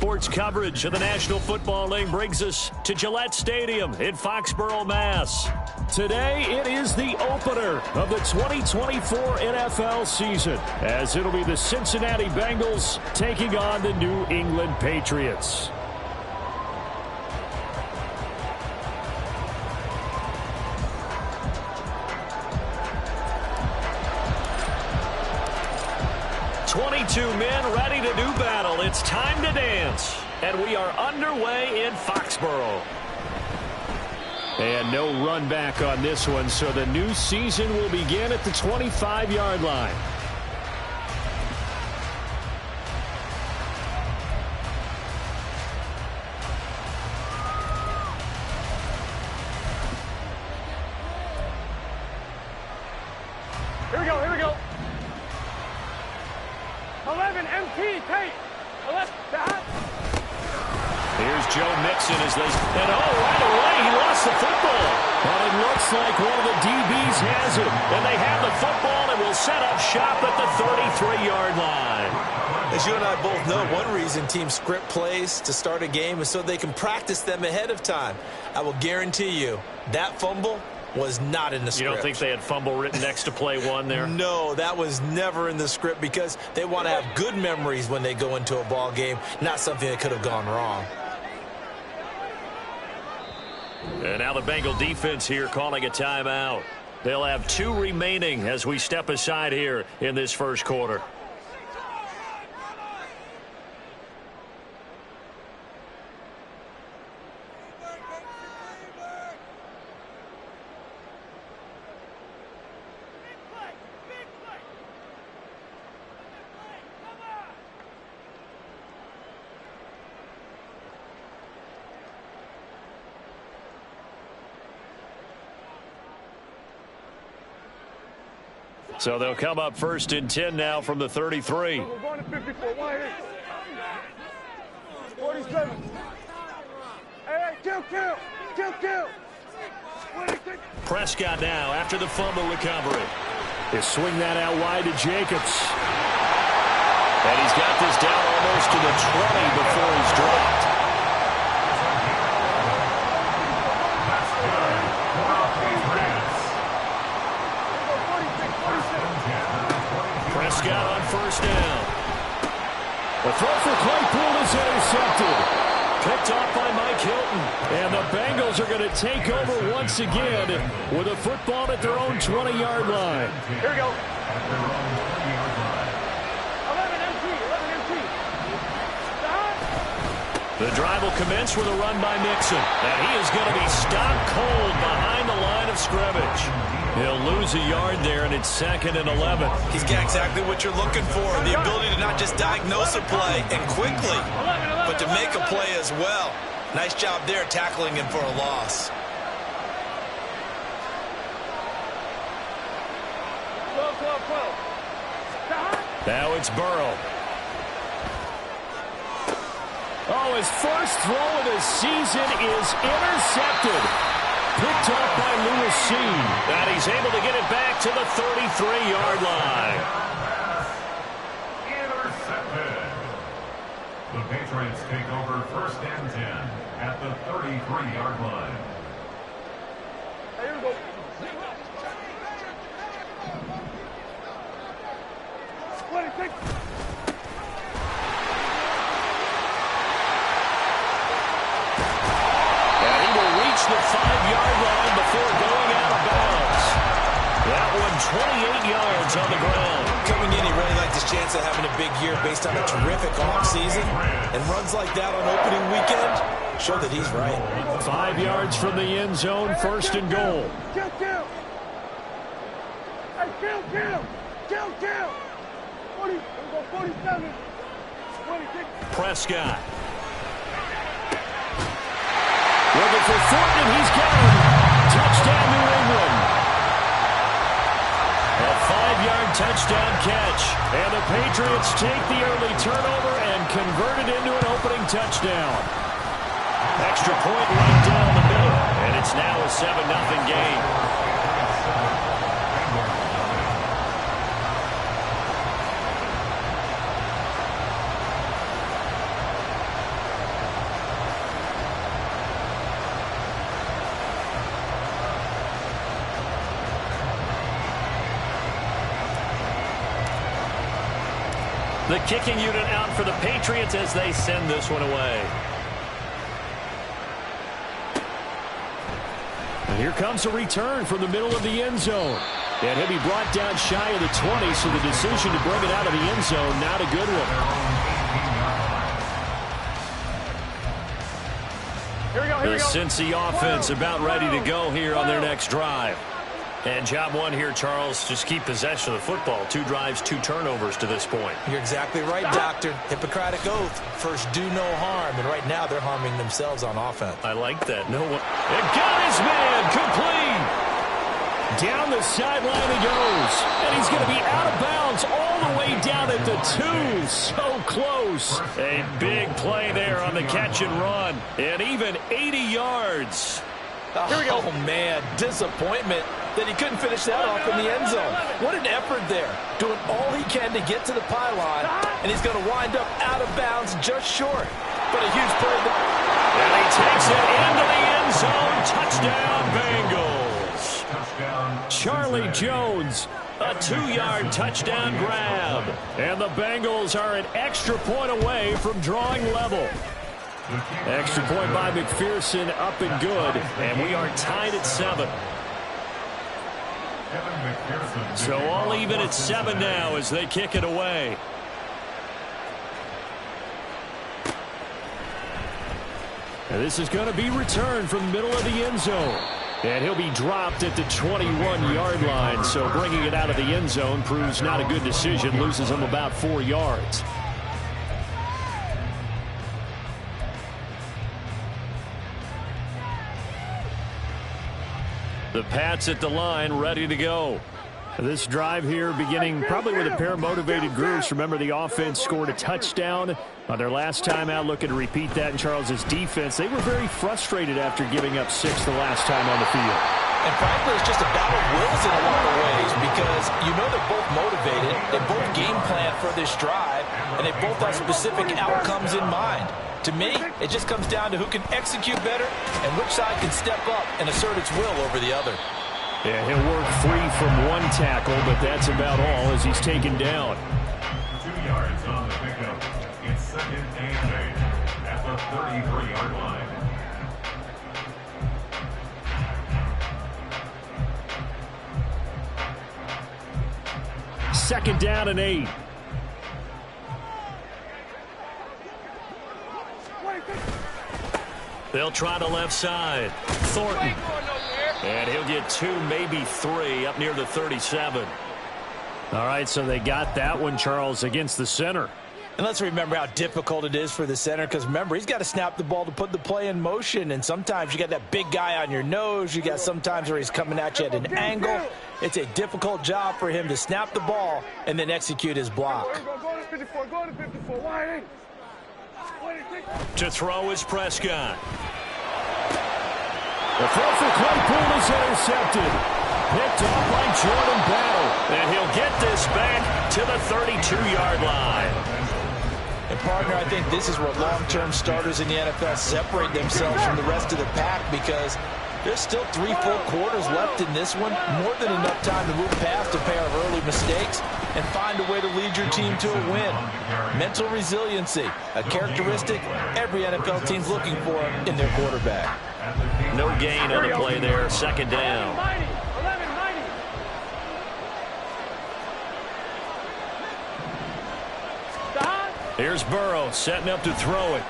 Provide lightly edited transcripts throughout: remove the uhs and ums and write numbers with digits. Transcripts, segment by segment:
Sports coverage of the National Football League brings us to Gillette Stadium in Foxborough, Mass. Today, it is the opener of the 2024 NFL season, as it'll be the Cincinnati Bengals taking on the New England Patriots. Men ready to do battle. It's time to dance. And we are underway in Foxborough. And no run back on this one, so the new season will begin at the 25-yard line. Here we go. 11 MT, Tate. Here's Joe Mixon as they... And right away, he lost the football. Well, it looks like one of the DBs has it. And they have the football and will set up shop at the 33-yard line. As you and I both know, one reason teams script plays to start a game is so they can practice them ahead of time. I will guarantee you that fumble was not in the script. You don't think they had fumble written next to play one there? No, that was never in the script because they want to have good memories when they go into a ball game, not something that could have gone wrong. And now the Bengal defense here calling a timeout. They'll have 2 remaining as we step aside here in this first quarter. So they'll come up 1st and 10 now from the 33. We're going to 54. 47. Hey, kill. Prescott now after the fumble recovery. They swing that out wide to Jacobs. And he's got this down almost to the 20 before he's dropped. Prescott on 1st down. The throw for Claypool is intercepted. Picked off by Mike Hilton. And the Bengals are going to take over once again with a football at their own 20-yard line. Here we go. 11 MT. The drive will commence with a run by Mixon. And he is going to be stopped cold behind the line of scrimmage. He'll lose a yard there, and it's 2nd and 11. He's got exactly what you're looking for, the ability to not just diagnose a play and quickly, but to make a play as well. Nice job there tackling him for a loss. Now it's Burrow. Oh, his first throw of the season is intercepted. Picked off by Lewis Seen. And he's able to get it back to the 33-yard line. Intercepted. The Patriots take over 1st and 10 at the 33-yard line. Here we go. The 5-yard line before going out of bounds. That one 28 yards on the ground. Coming in, he really liked his chance of having a big year based on a terrific offseason. And runs like that on opening weekend show that he's right. 5 yards from the end zone, 1st and goal. Kill. Hey, kill. 47. 26. Prescott. Looking for Thornton, he's got him. Touchdown, New England. A 5-yard touchdown catch. And the Patriots take the early turnover and convert it into an opening touchdown. Extra point right down the middle. And it's now a 7-0 game. The kicking unit out for the Patriots as they send this one away. And here comes a return from the middle of the end zone. And he'll be brought down shy of the 20, so the decision to bring it out of the end zone, not a good one. The Cincy offense about ready to go here on their next drive. And job one here, Charles, just keep possession of the football. 2 drives, 2 turnovers to this point. You're exactly right, Doctor. Hippocratic oath. First, do no harm. And right now, they're harming themselves on offense. I like that. No one. And got his man complete. Down the sideline he goes. And he's going to be out of bounds all the way down at the 2. So close. A big play there on the catch and run. And even 80 yards. Here we go. Oh, man. Disappointment that he couldn't finish that off in the end zone. What an effort there. Doing all he can to get to the pylon. And he's going to wind up out of bounds just short. But a huge play. And he takes it into the end zone. Touchdown, Bengals. Charlie Jones, a 2-yard touchdown grab. And the Bengals are an extra point away from drawing level. Extra point by McPherson, up and good. And we are tied at 7. So all even at 7 now as they kick it away. And this is going to be returned from the middle of the end zone. And he'll be dropped at the 21-yard line. So bringing it out of the end zone proves not a good decision. Loses him about 4 yards. The Pats at the line, ready to go. This drive here beginning probably with a pair of motivated groups. Remember, the offense scored a touchdown on their last time out. Looking to repeat that in Charles's defense. They were very frustrated after giving up 6 the last time on the field. And frankly, it's just a battle of wills in a lot of ways because you know they're both motivated. They both game plan for this drive, and they both have specific outcomes in mind. To me, it just comes down to who can execute better and which side can step up and assert its will over the other. Yeah, he'll work free from one tackle, but that's about all as he's taken down. 2 yards on the pickup. It's 2nd and 8 at the 33-yard line. Second down and 8. They'll try the left side. Thornton. And he'll get 2, maybe 3 up near the 37. All right, so they got that one, Charles, against the center. And let's remember how difficult it is for the center because, remember, he's got to snap the ball to put the play in motion. And sometimes you got that big guy on your nose. You got sometimes where he's coming at you at an angle. It's a difficult job for him to snap the ball and then execute his block. To throw is Prescott. The throw for Claypool is intercepted. Picked off by Jordan Battle. And he'll get this back to the 32-yard line. And, partner, I think this is where long-term starters in the NFL separate themselves from the rest of the pack because there's still 3 full quarters left in this one. More than enough time to move past a pair of early mistakes and find a way to lead your team to a win. Mental resiliency, a characteristic every NFL team's looking for in their quarterback. No gain on the play there. Second down. Here's Burrow setting up to throw it.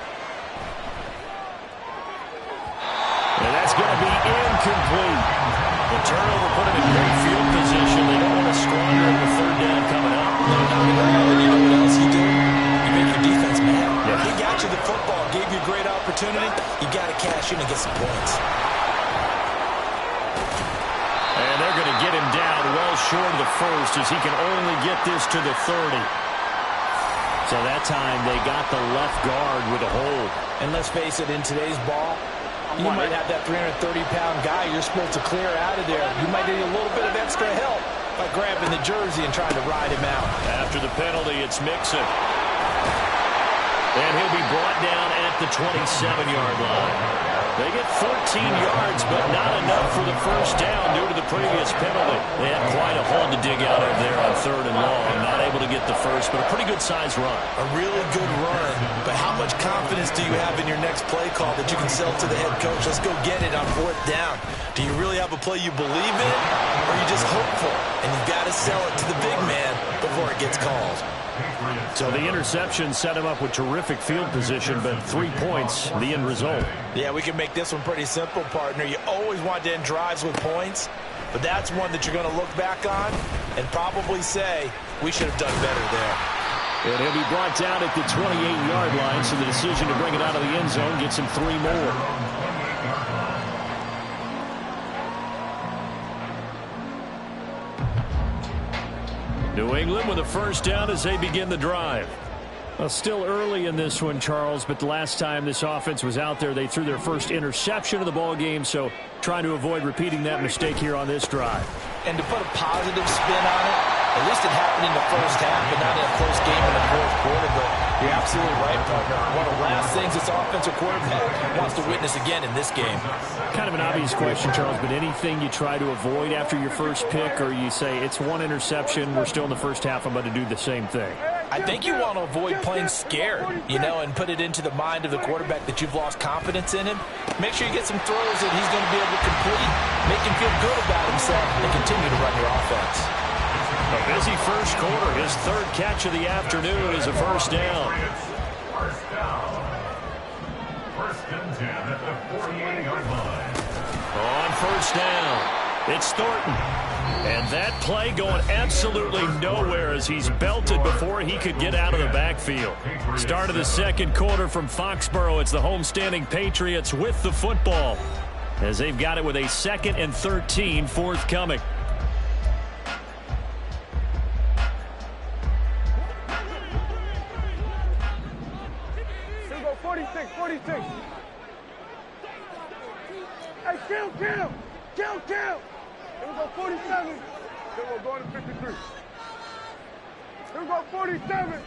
And that's going to be incomplete. The turnover put him in great field position. They don't want to squander the 3rd down coming up. You know what else you do? You make your defense mad. Yeah. He got you the football, gave you a great opportunity. You got to cash in and get some points. And they're going to get him down well short of the 1st as he can only get this to the 30. So that time they got the left guard with a hold. And let's face it, in today's ball, you might have that 330-pound guy you're supposed to clear out of there. You might need a little bit of extra help by grabbing the jersey and trying to ride him out. After the penalty, it's Mixon. And he'll be brought down at the 27-yard line. They get 14 yards, but not enough for the first down due to the previous penalty. They had quite a hole to dig out of there on 3rd and long. Not able to get the first, but a pretty good-sized run. A really good run, but how much confidence do you have in your next play call that you can sell to the head coach? Let's go get it on 4th down. Do you really have a play you believe in, or are you just hopeful? And you've got to sell it to the big man before it gets called. So the interception set him up with terrific field position, but 3 points, the end result. Yeah, we can make this one pretty simple, partner. You always want to end drives with points, but that's one that you're going to look back on and probably say, we should have done better there. And he'll be brought down at the 28-yard line, so the decision to bring it out of the end zone gets him 3 more. New England with a first down as they begin the drive. Well, still early in this one, Charles, but the last time this offense was out there, they threw their first interception of the ball game, so trying to avoid repeating that mistake here on this drive. And to put a positive spin on it, at least it happened in the first half, but not in a close game in the 4th quarter. But you're absolutely right, partner. One of the last things this offensive quarterback wants to witness again in this game. Kind of an obvious question, Charles, but anything you try to avoid after your first pick, or you say it's one interception, we're still in the first half, I'm going to do the same thing? I think you want to avoid playing scared, and put it into the mind of the quarterback that you've lost confidence in him. Make sure you get some throws that he's going to be able to complete, make him feel good about himself, and continue to run your offense. A busy first quarter. His 3rd catch of the afternoon is a first down. First down. 1st and 10 at the 48-yard line. On first down, it's Thornton. And that play going absolutely nowhere as he's belted before he could get out of the backfield. Start of the 2nd quarter from Foxborough. It's the homestanding Patriots with the football as they've got it with a 2nd and 13 forthcoming. Here we go, 46, 46. Hey, count. Here we go, 47. Then we're going to 53. Here we go, 47.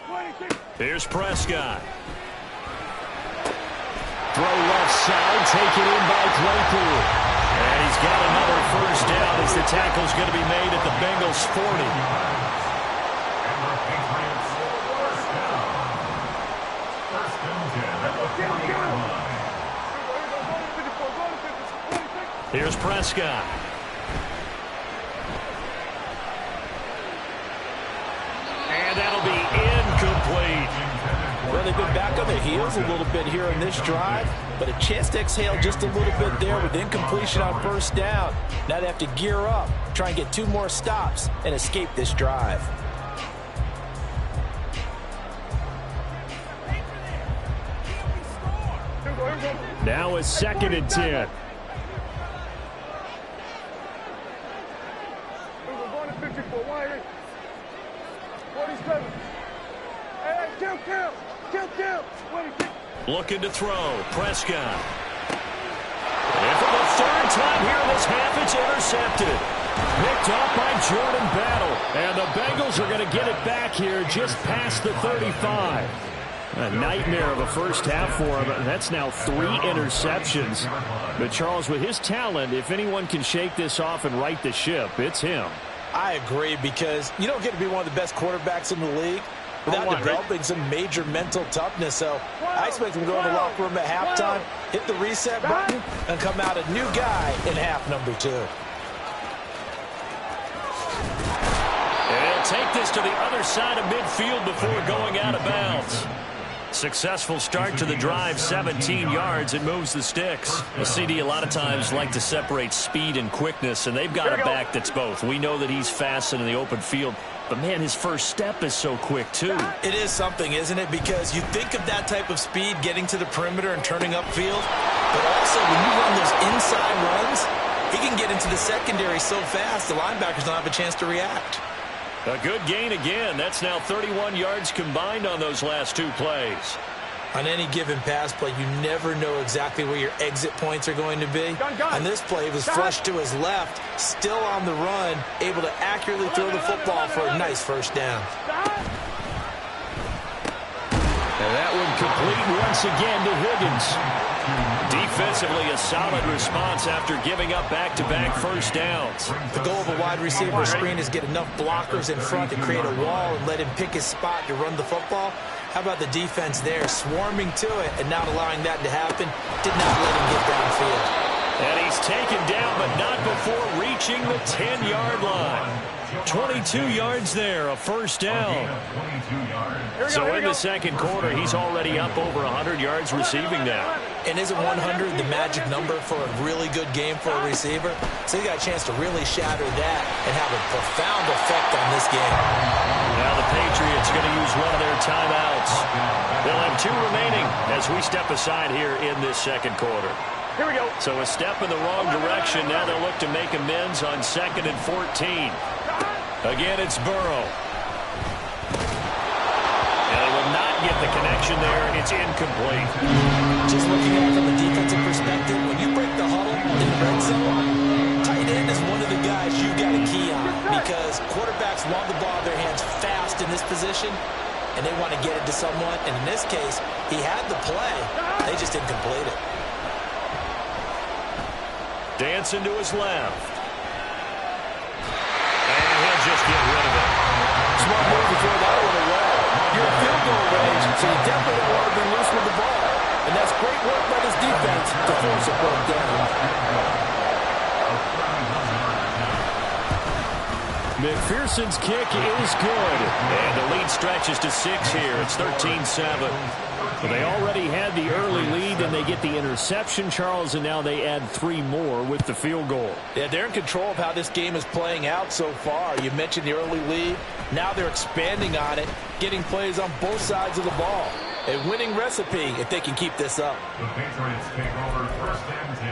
26. Here's Prescott. Throw left side, taken in by Claypool. And he's got another first down as the tackle's going to be made at the Bengals 40. Here's Prescott. And that'll be incomplete. Well, they've been back on their heels a little bit here in this drive, but a chance to exhale just a little bit there with incompletion on first down. Now they have to gear up, try and get 2 more stops, and escape this drive. Now it's 2nd and 10. Looking to throw. Prescott. And for the 3rd time here in this half, it's intercepted. Picked off by Jordan Battle. And the Bengals are going to get it back here just past the 35. A nightmare of a first half for him. That's now 3 interceptions. But Charles, with his talent, if anyone can shake this off and right the ship, it's him. I agree, because you don't get to be one of the best quarterbacks in the league without developing some major mental toughness. So I expect him to go in the locker room at halftime, hit the reset button, and come out a new guy in half number 2. And he'll take this to the other side of midfield before going out of bounds. Successful start to the drive, 17 yards. It moves the sticks. A CD a lot of times like to separate speed and quickness, and they've got a back that's both. We know that he's fast in the open field, but, man, his first step is so quick, too. It is something, isn't it? Because you think of that type of speed getting to the perimeter and turning upfield, but also when you run those inside runs, he can get into the secondary so fast the linebackers don't have a chance to react. A good gain again. That's now 31 yards combined on those last 2 plays. On any given pass play, you never know exactly where your exit points are going to be. On this play, it was flushed to his left, still on the run, able to accurately throw the football for a nice first down. And that one complete once again to Higgins. Defensively, a solid response after giving up back-to-back first downs. The goal of a wide receiver screen is get enough blockers in front to create a wall and let him pick his spot to run the football. How about the defense there, swarming to it and not allowing that to happen? Did not let him get downfield. And he's taken down, but not before reaching the 10-yard line. 22 yards there, a first down. So in the second quarter, he's already up over 100 yards receiving now. And isn't 100 the magic number for a really good game for a receiver? So you got a chance to really shatter that and have a profound effect on this game. Now the Patriots going to use one of their timeouts. They'll have 2 remaining as we step aside here in this second quarter. Here we go. So a step in the wrong direction. Now they'll look to make amends on 2nd and 14. Again, it's Burrow. And they will not get the connection there. It's incomplete. Just looking at it from a defensive perspective, when you break the huddle in the red zone, tight end is one of the guys you got to key on because quarterbacks want the ball in their hands fast in this position, and they want to get it to someone. And in this case, he had the play. They just didn't complete it. Dancing to his left. And he'll just get rid of it. Smart move before that one away. You're in field goal range, so you definitely don't want to be loose with the ball. And that's great work by this defense to force a first down. McPherson's kick is good. And the lead stretches to 6 here. It's 13-7. Well, they already had the early lead, and they get the interception, Charles, and now they add 3 more with the field goal. Yeah, they're in control of how this game is playing out so far. You mentioned the early lead. Now they're expanding on it, getting plays on both sides of the ball. A winning recipe if they can keep this up. The Patriots take over 1st and 10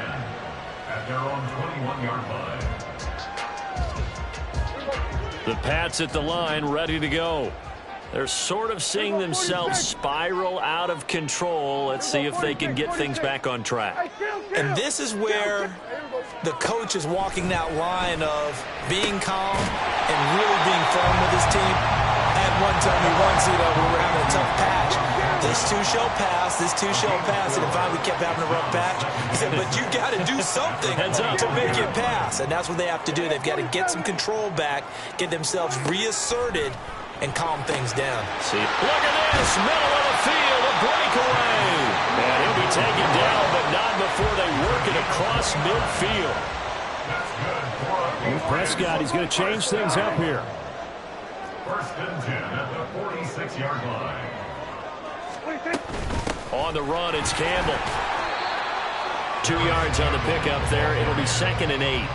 at their own 21-yard line. The Pats at the line, ready to go. They're sort of seeing themselves spiral out of control. Let's see if they can get things back on track. And this is where the coach is walking that line of being calm and really being firm with his team. At one time he once, we were having a tough patch. This too shall pass, this too shall pass. And finally we kept having a rough patch. He said, but you got to do something to make it pass. And that's what they have to do. They've got to get some control back, get themselves reasserted, and calm things down. See, look at this, middle of the field, a breakaway. And he'll be taken down, but not before they work it across midfield. Prescott, he's going to change things up here. 1st and 10 at the 46-yard line. On the run, it's Campbell. 2 yards on the pickup there. It'll be 2nd and 8.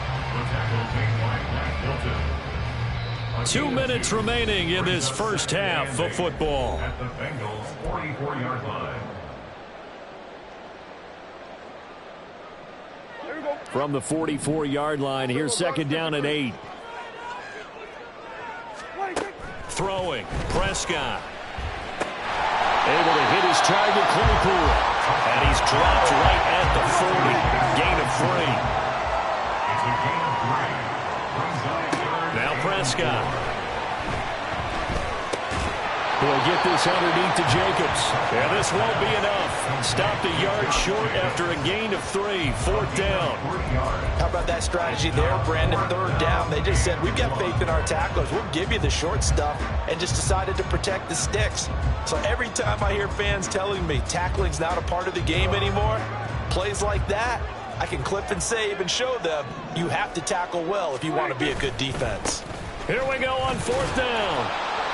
2 minutes remaining in this first half of football. At the Bengals' 44-yard line. From the 44-yard line, here's 2nd down and 8. Throwing, Prescott. Able to hit his target, Claypool. And he's dropped right at the 40. Gain of 3. Now Prescott. He'll get this underneath to Jacobs. And this won't be enough. Stopped a yard short after a gain of 3. 4th down. How about that strategy there, Brandon? 3rd down. They just said, we've got faith in our tacklers. We'll give you the short stuff, and just decided to protect the sticks. So every time I hear fans telling me tackling's not a part of the game anymore, plays like that, I can clip and save and show them you have to tackle well if you want to be a good defense. Here we go on 4th down.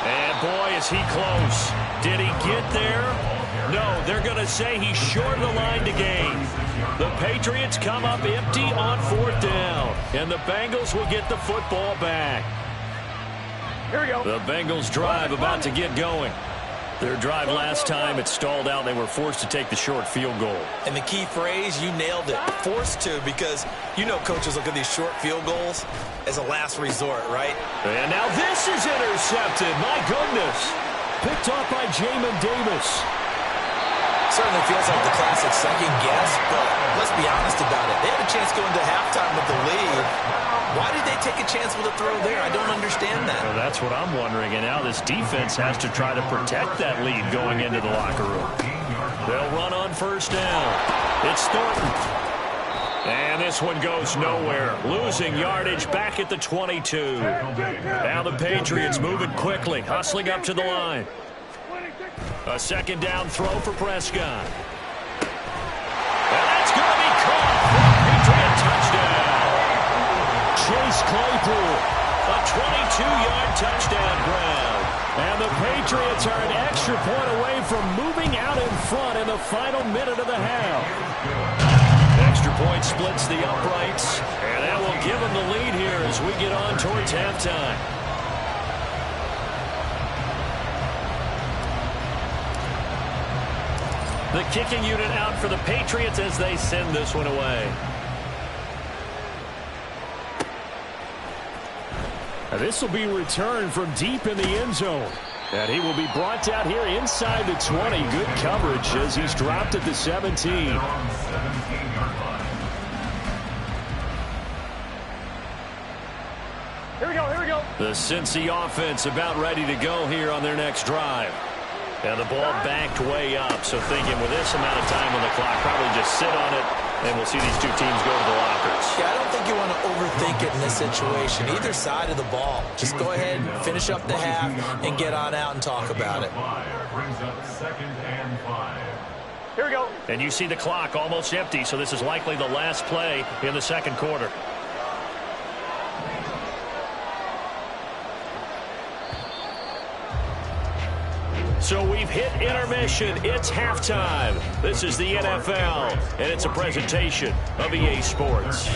And boy, is he close. Did he get there? No, they're going to say he's short of the line to gain. The Patriots come up empty on 4th down. And the Bengals will get the football back. Here we go. The Bengals drive about to get going. Their drive last time, it stalled out. They were forced to take the short field goal. And the key phrase, you nailed it, forced to, because you know coaches look at these short field goals as a last resort, right? And now this is intercepted. My goodness. Picked off by Jamin Davis. So certainly feels like the classic second guess, but let's be honest about it. They had a chance going to halftime with the lead. Why did they take a chance with a throw there? I don't understand that. Well, that's what I'm wondering, and now this defense has to try to protect that lead going into the locker room. They'll run on first down. It's Thornton. And this one goes nowhere. Losing yardage back at the 22. Now the Patriots moving quickly, hustling up to the line. A second down throw for Prescott. And that's going to be caught for a Patriot touchdown. Chase Claypool, a 22-yard touchdown grab. And the Patriots are an extra point away from moving out in front in the final minute of the half. Extra point splits the uprights, and that will give them the lead here as we get on towards halftime. The kicking unit out for the Patriots as they send this one away. This will be returned from deep in the end zone. And he will be brought down here inside the 20. Good coverage as he's dropped at the 17. Here we go. The Cincy offense about ready to go here on their next drive. And the ball backed way up, so thinking with this amount of time on the clock, probably just sit on it, and we'll see these two teams go to the lockers. Yeah, I don't think you want to overthink it in this situation. Either side of the ball. Just go ahead and finish up the half and get on out and talk about it. Brings up 2nd and 5. Here we go. And you see the clock almost empty, so this is likely the last play in the second quarter. So we've hit intermission. It's halftime. This is the NFL, and it's a presentation of EA Sports.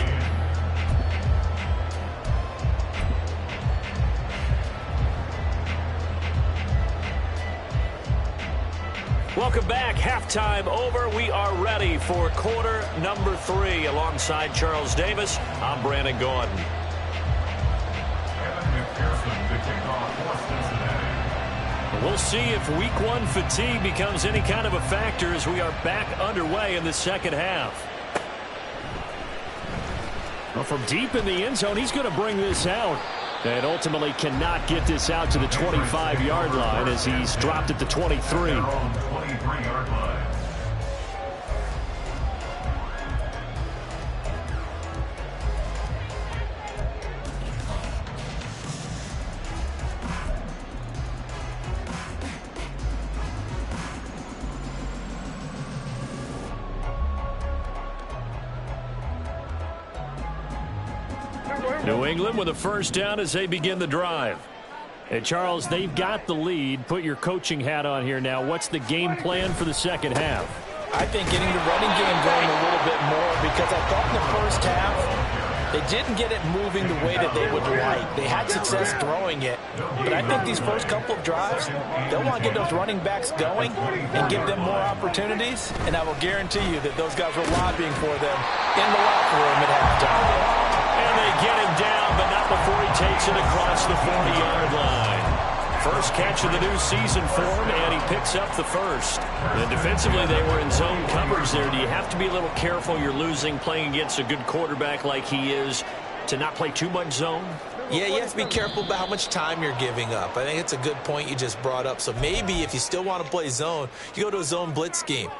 Welcome back. Halftime over. We are ready for quarter number 3. Alongside Charles Davis, I'm Brandon Gordon. We'll see if week 1 fatigue becomes any kind of a factor as we are back underway in the second half. Well, from deep in the end zone, he's going to bring this out. And ultimately cannot get this out to the 25-yard line as he's dropped at the 23. New England with a first down as they begin the drive. And Charles, they've got the lead. Put your coaching hat on here now. What's the game plan for the second half? I think getting the running game going a little bit more, because I thought in the first half they didn't get it moving the way that they would like. They had success throwing it, but I think these first couple of drives, they'll want to get those running backs going and give them more opportunities, and I will guarantee you that those guys were lobbying for them in the locker room at halftime. And they get him down, but not before he takes it across the 40-yard line. First catch of the new season for him, and he picks up the first. And defensively, they were in zone coverage there. Do you have to be a little careful? You're losing, playing against a good quarterback like he is, to not play too much zone? Yeah, you have to be careful about how much time you're giving up. I think it's a good point you just brought up. So maybe if you still want to play zone, you go to a zone blitz scheme.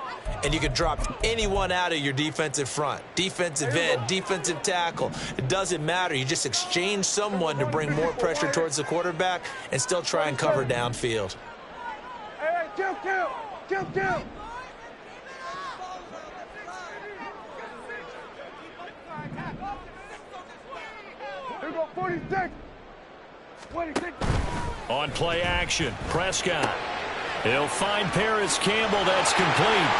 And you can drop anyone out of your defensive front. Defensive end, defensive tackle. It doesn't matter. You just exchange someone to bring more pressure towards the quarterback and still try and cover downfield. Hey, jump down. Here we go, 46. 26. On play action, Prescott. He'll find Paris Campbell. That's complete.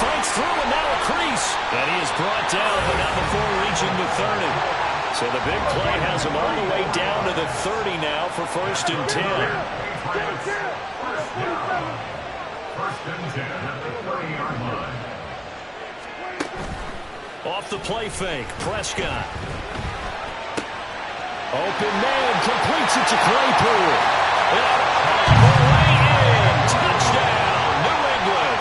Fights through and now a crease. And he is brought down, but not before reaching the 30. So the big play has him all the way down to the 30 now for 1st and 10. First and 10 at the 30-yard line. Off the play fake, Prescott. Open man, completes it to Claypool. And touchdown, New England.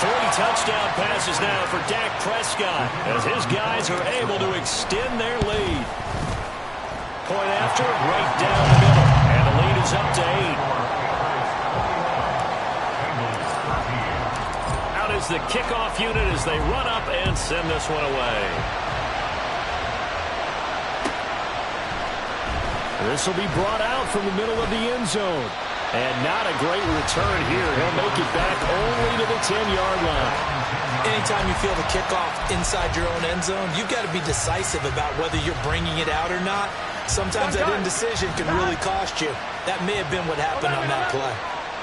3 touchdown passes now for Dak Prescott as his guys are able to extend their lead. Point after, right down the middle. And the lead is up to 8. Out is the kickoff unit as they run up and send this one away. This will be brought out from the middle of the end zone. And not a great return here. He'll make it back only to the 10-yard line. Anytime you feel the kickoff inside your own end zone, you've got to be decisive about whether you're bringing it out or not. Sometimes that indecision can really cost you. That may have been what happened on that play.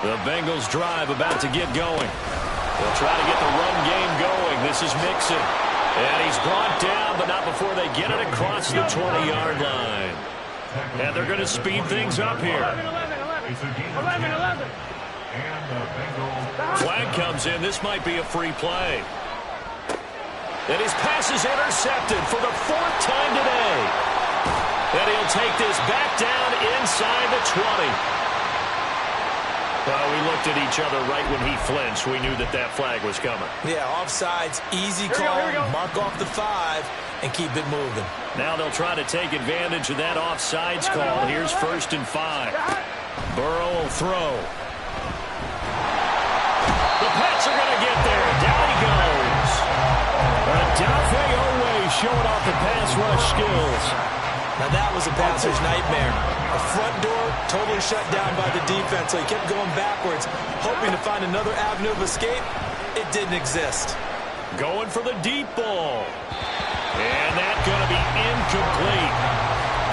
The Bengals drive about to get going. They'll try to get the run game going. This is Mixon. And he's brought down, but not before they get it across the 20-yard line. And they're going to speed things up here. 11. Flag comes in. This might be a free play. And his pass is intercepted for the 4th time today. And he'll take this back down inside the 20. Well, we looked at each other right when he flinched. We knew that that flag was coming. Yeah, offsides, easy call. Mark off the 5 and keep it moving. Now they'll try to take advantage of that offsides call. Here's 1st and 5. Burrow will throw. The Pats are going to get there. Down he goes. Odafe Oweh showing off the pass rush skills. Now that was a passer's nightmare. The front door totally shut down by the defense, so he kept going backwards, hoping to find another avenue of escape. It didn't exist. Going for the deep ball. And that's going to be incomplete.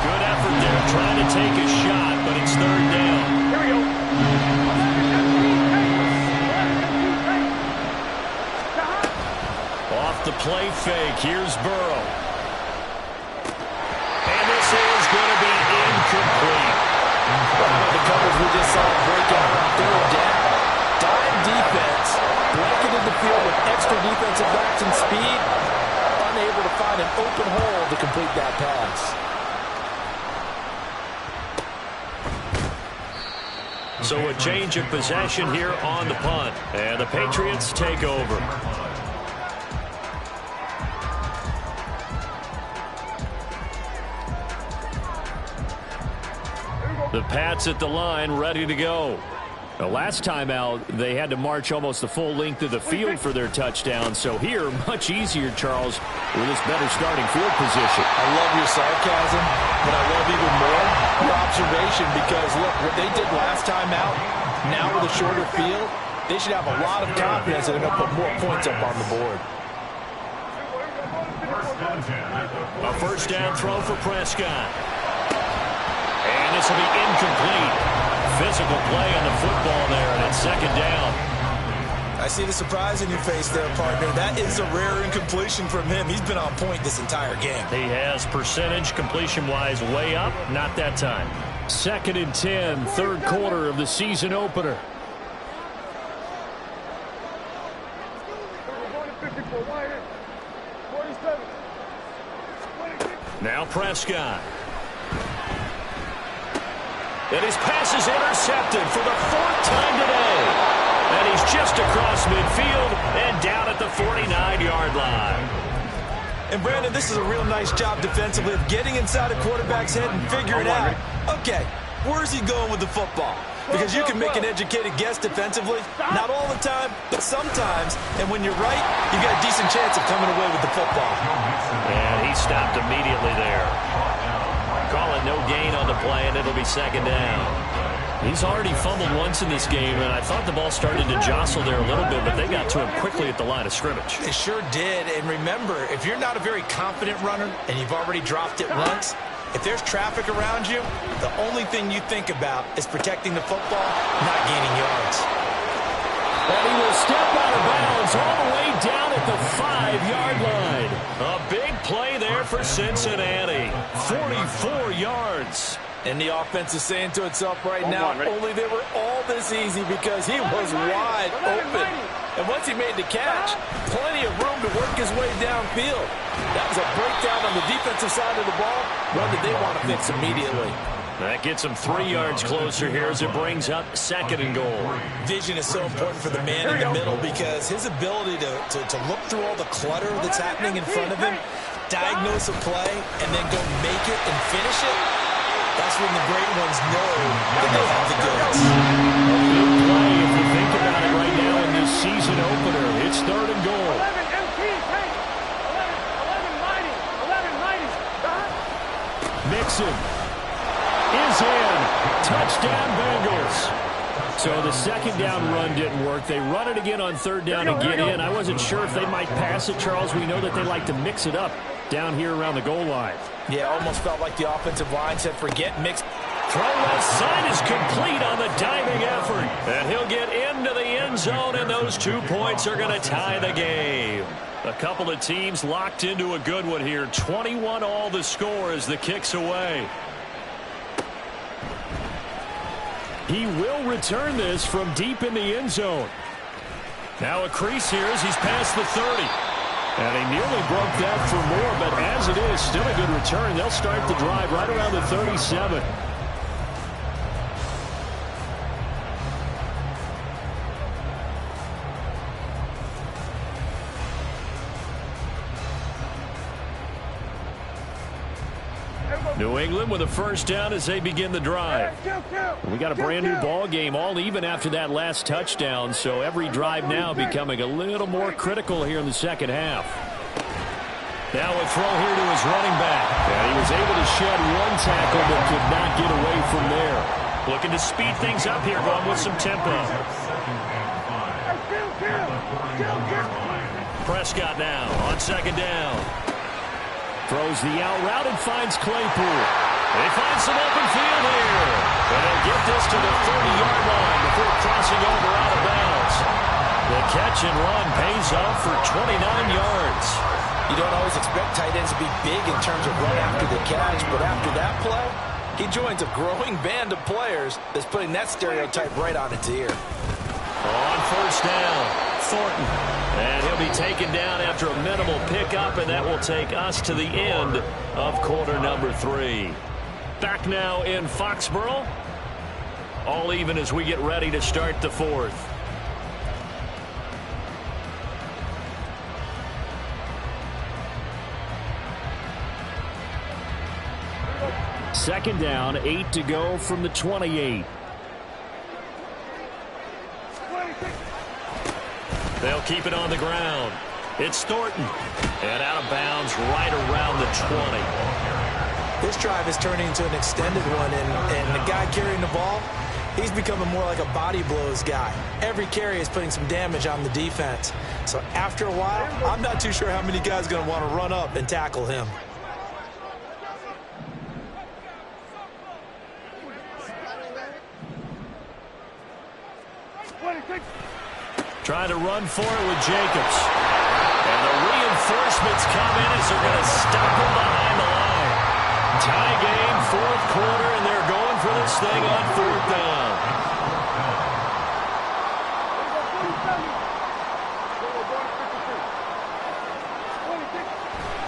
Good effort there trying to take a shot, but it's 3rd down. Here we go. Off the play fake, here's Burrow. And this is going to be incomplete. The coverage we just saw break out on 3rd down. Dime defense, blanketed the field with extra defensive backs and speed, unable to find an open hole to complete that pass. So a change of possession here on the punt. And the Patriots take over. The Pats at the line, ready to go. The last time out, they had to march almost the full length of the field for their touchdown. So here, much easier, Charles, with this better starting field position. I love your sarcasm, but I love even more your observation because, look, what they did last time out, now with a shorter field, they should have a lot of confidence that they're going to put more points up on the board. A 1st down throw for Prescott. And this will be incomplete. Physical play on the football there, and it's 2nd down. I see the surprise in your face there, partner. That is a rare incompletion from him. He's been on point this entire game. He has percentage completion-wise way up. Not that time. 2nd and 10, 3rd quarter of the season opener. Now Prescott. And his pass is intercepted for the 4th time today. And he's just across midfield and down at the 49-yard line. And, Brandon, this is a real nice job defensively of getting inside a quarterback's head and figuring out, okay, where's he going with the football? Because you can make an educated guess defensively, not all the time, but sometimes. And when you're right, you've got a decent chance of coming away with the football. And he stopped immediately there. Call it no gain on the play, and it'll be 2nd down. He's already fumbled once in this game, and I thought the ball started to jostle there a little bit, but they got to him quickly at the line of scrimmage. They sure did. And remember, if you're not a very confident runner and you've already dropped it once, if there's traffic around you, the only thing you think about is protecting the football, not gaining yards. And he will step out of bounds all the way down at the 5-yard line. A big play there for Cincinnati. 44 yards. And the offense is saying to itself right now, only they were all this easy because he was wide open. And once he made the catch, plenty of room to work his way downfield. That was a breakdown on the defensive side of the ball, one that they want to fix immediately. That gets him 3 yards closer here as it brings up 2nd and goal. Vision is so important for the man in the middle because his ability to look through all the clutter that's happening in front of him, diagnose a play, and then go make it and finish it, that's when the great ones know that they have the goods. A big play if you think about it right now in this season opener. It's 3rd and goal. 11 MT, tank. 11 mighty. Mixon is in. Touchdown Bengals. So the 2nd down run didn't work. They run it again on 3rd down and get in. I wasn't sure if they might pass it, Charles. We know that they like to mix it up down here around the goal line. Yeah, almost felt like the offensive line said, forget mix. Throw left side is complete on the diving effort. And he'll get into the end zone, and those 2 points are going to tie the game. A couple of teams locked into a good one here. 21 all the score as the kick's away. He will return this from deep in the end zone. Now a crease here as he's past the 30. And he nearly broke that for more, but as it is, still a good return. They'll start the drive right around the 37. New England with a 1st down as they begin the drive. We got a brand new ball game, all even after that last touchdown, so every drive now becoming a little more critical here in the 2nd half. Now a throw here to his running back. And he was able to shed 1 tackle but could not get away from there. Looking to speed things up here, going with some tempo. Prescott now on 2nd down. Throws the out route and finds Claypool. They find some open field here. And they'll get this to the 30-yard line before crossing over out of bounds. The catch and run pays off for 29 yards. You don't always expect tight ends to be big in terms of run after the catch, but after that play, he joins a growing band of players that's putting that stereotype right on its ear. On 1st down, Thornton. And he'll be taken down after a minimal pickup, and that will take us to the end of quarter number 3. Back now in Foxborough. All even as we get ready to start the 4th. Second down, 8 to go from the 28. They'll keep it on the ground. It's Thornton. And out of bounds right around the 20. This drive is turning into an extended one, and the guy carrying the ball, he's becoming more like a body blows guy. Every carry is putting some damage on the defense. So after a while, I'm not too sure how many guys are going to want to run up and tackle him. Trying to run for it with Jacobs. And the reinforcements come in as they're going to stop him behind the line. Tie game, 4th quarter, and they're going for this thing on 4th down.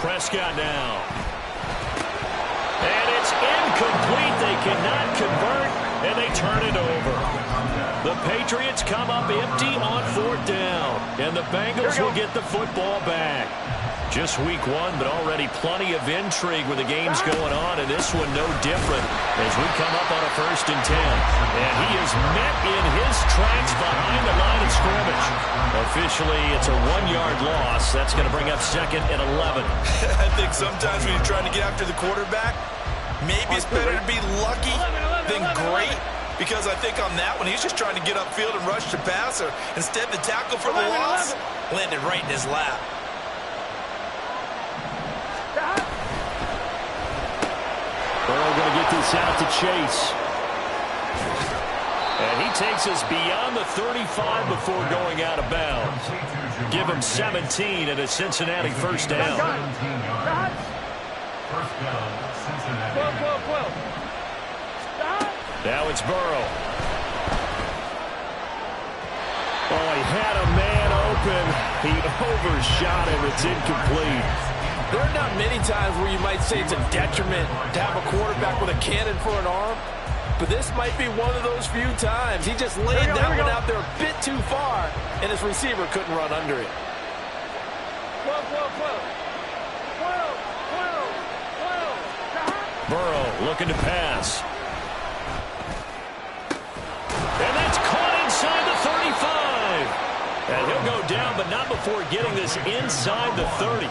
Prescott now. And it's incomplete. They cannot convert, and they turn it over. The Patriots come up empty on 4th down, and the Bengals will get the football back. Just week 1, but already plenty of intrigue with the games going on, and this one no different as we come up on a 1st and 10. And he is met in his tracks behind the line of scrimmage. Officially, it's a 1-yard loss. That's going to bring up 2nd and 11. I think sometimes when you're trying to get after the quarterback, maybe it's better to be lucky than great. Because I think on that one, he's just trying to get upfield and rush the passer. Instead, the tackle for the loss landed right in his lap. Burrow going to get this out to Chase. And he takes us beyond the 35 before going out of bounds. Give him 17 and a Cincinnati 1st down. Now it's Burrow. Oh, he had a man open. He overshot him. It's incomplete. There are not many times where you might say it's a detriment to have a quarterback with a cannon for an arm, but this might be one of those few times. He just laid that one out there a bit too far, and his receiver couldn't run under it. 12, 12, 12. 12, 12, 12. Burrow looking to pass. And that's caught inside the 35. And he'll go down, but not before getting this inside the 30.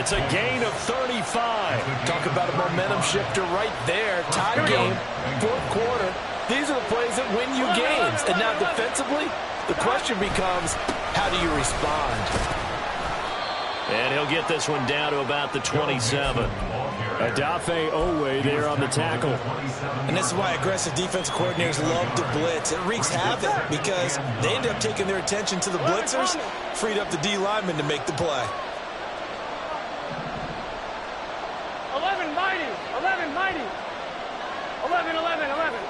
It's a gain of 35. Talk about a momentum shifter right there. Tie game, fourth quarter. These are the plays that win you games. And now defensively, the question becomes, how do you respond? And he'll get this one down to about the 27. Adafe Owe there on the tackle. And this is why aggressive defensive coordinators love to blitz. It wreaks havoc because they end up taking their attention to the blitzers, freed up the D lineman to make the play. 11 mighty. 11 mighty. 11, 11, 11.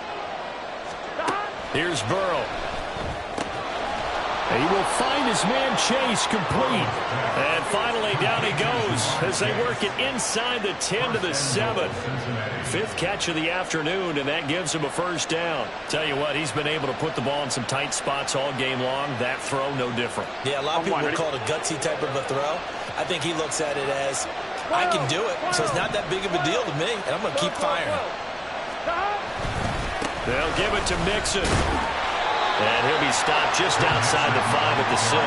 Here's Burrow. He will find his man Chase complete. And finally down he goes as they work it inside the 10 to the 7. Fifth catch of the afternoon, and that gives him a first down. Tell you what, he's been able to put the ball in some tight spots all game long. That throw, no different. Yeah, a lot of people would call it a gutsy type of a throw. I think he looks at it as, I can do it, so it's not that big of a deal to me, and I'm going to keep firing. They'll give it to Mixon. And he'll be stopped just outside the 5 at the 6.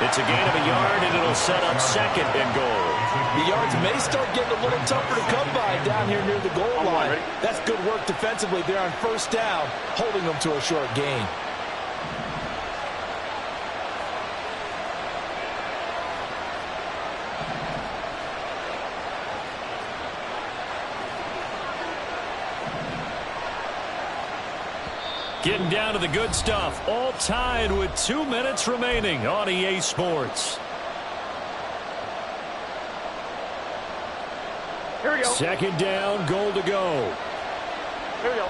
It's a gain of a yard, and it'll set up second and goal. The yards may start getting a little tougher to come by down here near the goal line. That's good work defensively there on first down, holding them to a short gain. Getting down to the good stuff. All tied with 2 minutes remaining on EA Sports. Here we go. Second down, goal to go. Here we go.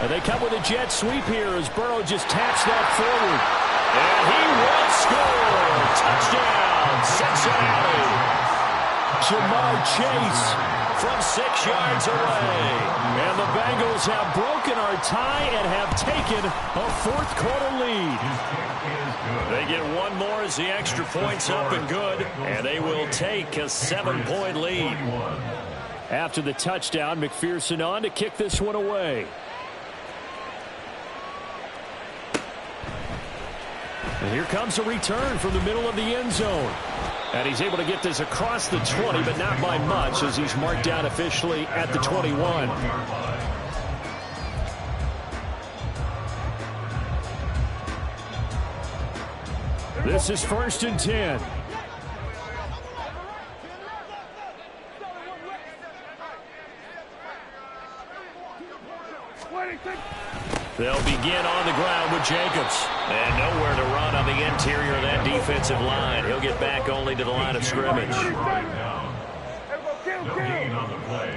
And they come with a jet sweep here as Burrow just taps that forward. And he will score. Touchdown, Cincinnati. Jamar Chase from 6 yards away. And the Bengals have broken our tie and have taken a fourth quarter lead. They get one more as the extra point's up and good, and they will take a 7-point lead. After the touchdown, McPherson on to kick this one away. And here comes a return from the middle of the end zone. And he's able to get this across the 20, but not by much as he's marked down officially at the 21. This is 1st and 10. They'll begin on the ground with Jacobs. And nowhere to run on the interior of that defensive line. He'll get back only to the line of scrimmage. No gain on the play.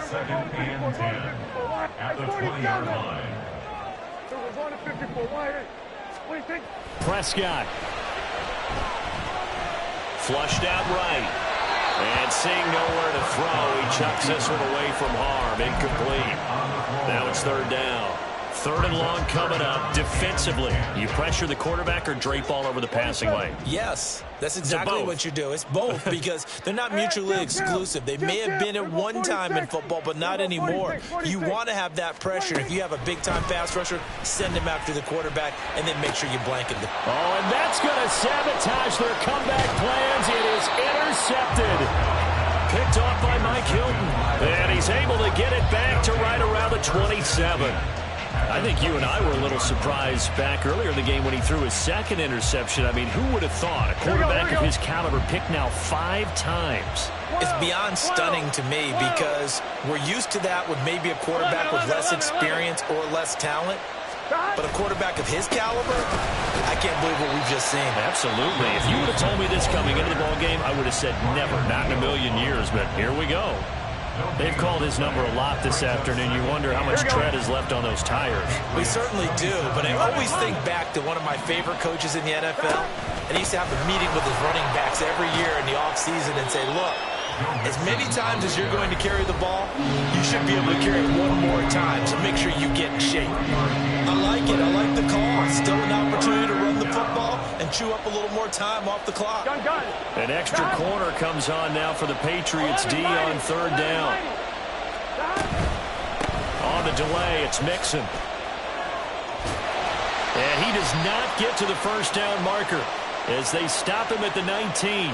2nd and 10 at the 20-yard line. Prescott. Flushed out right. And seeing nowhere to throw, he chucks this one away from harm. Incomplete. Now it's 3rd down. 3rd and long coming up. Defensively, you pressure the quarterback or drape all over the passing lane? Yes, that's exactly what you do. It's both because they're not mutually exclusive. They may have been at one time in football, but not anymore. You want to have that pressure. If you have a big-time pass rusher, send him after the quarterback, and then make sure you blanket them. Oh, and that's going to sabotage their comeback plans. It is intercepted. Picked off by Mike Hilton. And he's able to get it back to right around the 27. I think you and I were a little surprised back earlier in the game when he threw his 2nd interception. I mean, who would have thought a quarterback of his caliber picked now 5 times? It's beyond stunning to me because we're used to that with maybe a quarterback with less experience or less talent. But a quarterback of his caliber, I can't believe what we've just seen. Absolutely. If you would have told me this coming into the ballgame, I would have said never, not in a million years. But here we go. They've called his number a lot this afternoon. You wonder how much tread is left on those tires. We certainly do, but I always think back to one of my favorite coaches in the NFL, and he used to have a meeting with his running backs every year in the offseason and say, look, as many times as you're going to carry the ball, you should be able to carry it one more time, so make sure you get in shape. I like it. I like the call. Still an opportunity to run the football and chew up a little more time off the clock. An extra corner comes on now for the Patriots D on third down. On the delay, it's Mixon. And he does not get to the first down marker as they stop him at the 19.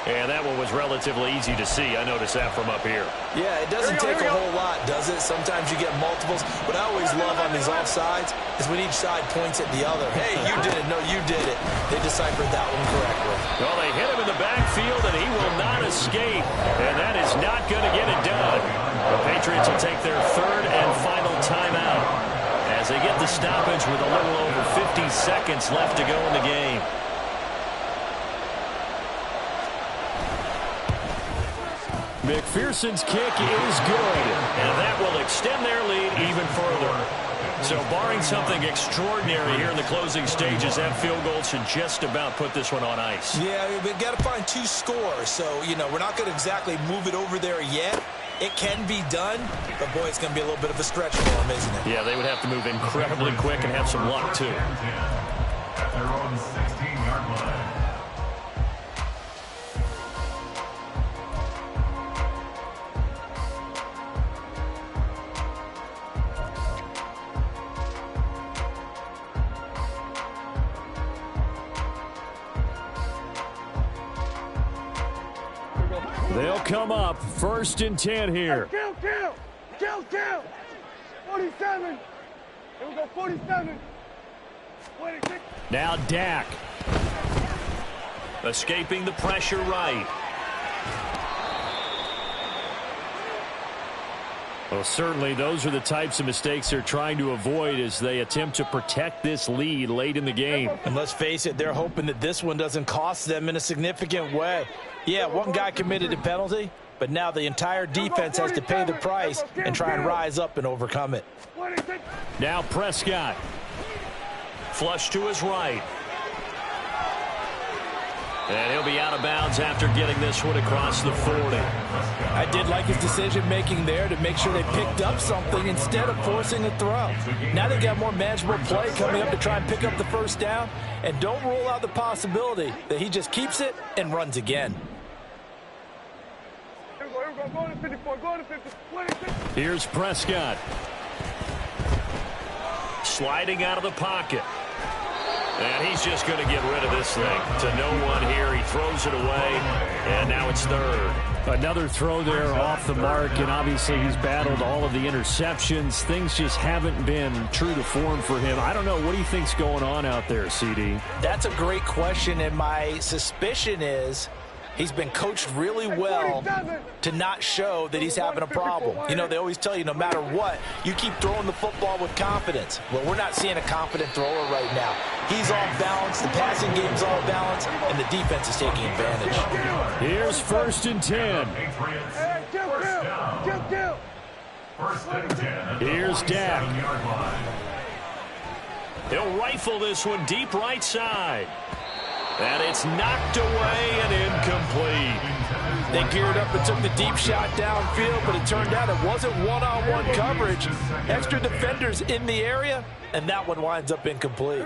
And that one was relatively easy to see. I noticed that from up here. Yeah, it doesn't take a whole lot, does it? Sometimes you get multiples. What I always love on these offsides is when each side points at the other. Hey, you did it. No, you did it. They deciphered that one correctly. Well, they hit him in the backfield, and he will not escape. And that is not going to get it done. The Patriots will take their third and final timeout as they get the stoppage with a little over 50 seconds left to go in the game. McPherson's kick is good, and that will extend their lead even further. So barring something extraordinary here in the closing stages, that field goal should just about put this one on ice. Yeah, we've got to find 2 scores. So, we're not going to exactly move it over there yet. It can be done, but, boy, it's going to be a little bit of a stretch for them, isn't it? Yeah, they would have to move incredibly quick and have some luck, too. At their own 16-yard line. They'll come up 1st and 10 here. Kill. 47. Here we go, 47. 26. Now Dak. Escaping the pressure right. Well, certainly those are the types of mistakes they're trying to avoid as they attempt to protect this lead late in the game. And let's face it, they're hoping that this one doesn't cost them in a significant way. Yeah, one guy committed a penalty, but now the entire defense has to pay the price and try and rise up and overcome it. Now Prescott. Flush to his right. And he'll be out of bounds after getting this one across the 40. I did like his decision-making there to make sure they picked up something instead of forcing a throw. Now they got more manageable play coming up to try and pick up the first down. And don't rule out the possibility that he just keeps it and runs again. Here's Prescott. Sliding out of the pocket. And he's just going to get rid of this thing. To no one here. He throws it away. And now it's third. Another throw there off the mark. And obviously he's battled all of the interceptions. Things just haven't been true to form for him. I don't know. What do you think's going on out there, CD? That's a great question. And my suspicion is he's been coached really well to not show that he's having a problem. They always tell you no matter what, you keep throwing the football with confidence. Well, we're not seeing a confident thrower right now. He's off balance, the passing game's off balance, and the defense is taking advantage. Here's 1st and 10. Here's Dak. He'll rifle this one deep right side. And it's knocked away and incomplete. They geared up and took the deep shot downfield, but it turned out it wasn't one-on-one coverage. Extra defenders in the area, and that one winds up incomplete.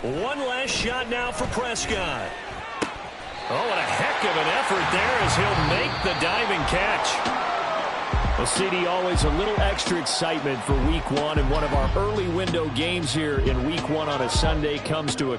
One last shot now for Prescott. Oh, what a heck of an effort there as he'll make the diving catch. Well, CD, always a little extra excitement for Week 1, and one of our early window games here in Week 1 on a Sunday comes to a